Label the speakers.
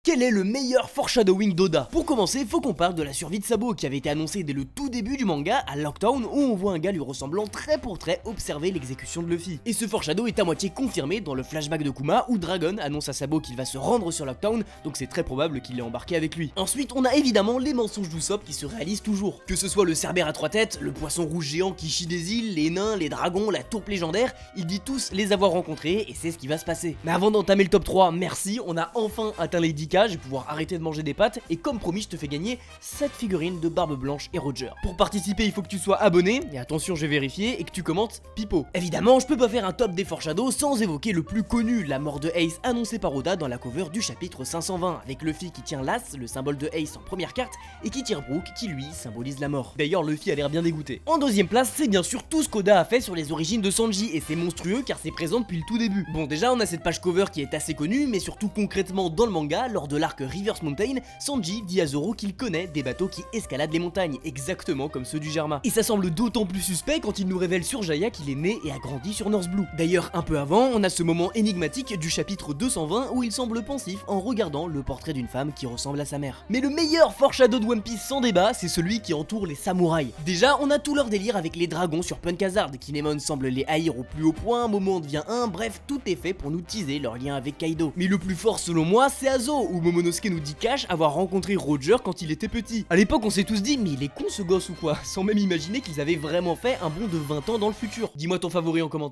Speaker 1: Quel est le meilleur foreshadowing d'Oda? Pour commencer, faut qu'on parle de la survie de Sabo qui avait été annoncée dès le tout début du manga à Lockdown où on voit un gars lui ressemblant trait pour trait observer l'exécution de Luffy. Et ce foreshadow est à moitié confirmé dans le flashback de Kuma où Dragon annonce à Sabo qu'il va se rendre sur Lockdown, donc c'est très probable qu'il l'ait embarqué avec lui. Ensuite, on a évidemment les mensonges d'Usopp qui se réalisent toujours. Que ce soit le Cerbère à 3 têtes, le poisson rouge géant qui chie des îles, les nains, les dragons, la tourpe légendaire, il dit tous les avoir rencontrés et c'est ce qui va se passer. Mais avant d'entamer le top 3, merci, on a enfin atteint les 10K, je vais pouvoir arrêter de manger des pâtes et comme promis je te fais gagner cette figurine de Barbe Blanche et Roger. Pour participer il faut que tu sois abonné, et attention je vais vérifier, et que tu commentes Pipo. Évidemment je peux pas faire un top des foreshadows sans évoquer le plus connu, la mort de Ace annoncée par Oda dans la cover du chapitre 520, avec Luffy qui tient l'as, le symbole de Ace en première carte, et qui tire Brook qui lui symbolise la mort. D'ailleurs Luffy a l'air bien dégoûté. En deuxième place c'est bien sûr tout ce qu'Oda a fait sur les origines de Sanji, et c'est monstrueux car c'est présent depuis le tout début. Bon déjà on a cette page cover qui est assez connue, mais surtout concrètement dans le manga, lors de l'arc Reverse Mountain, Sanji dit à Zoro qu'il connaît des bateaux qui escaladent les montagnes, exactement comme ceux du Germain. Et ça semble d'autant plus suspect quand il nous révèle sur Jaya qu'il est né et a grandi sur North Blue. D'ailleurs, un peu avant, on a ce moment énigmatique du chapitre 220 où il semble pensif en regardant le portrait d'une femme qui ressemble à sa mère. Mais le meilleur foreshadow de One Piece sans débat, c'est celui qui entoure les samouraïs. Déjà, on a tout leur délire avec les dragons sur Punk Hazard, Kinemon semble les haïr au plus haut point, Momo en devient un, bref, tout est fait pour nous teaser leur lien avec Kaido. Mais le plus fort selon moi, c'est Azo, où Momonosuke nous dit cash avoir rencontré Roger quand il était petit. À l'époque on s'est tous dit mais il est con ce gosse ou quoi, sans même imaginer qu'ils avaient vraiment fait un bond de 20 ans dans le futur. Dis-moi ton favori en commentaire.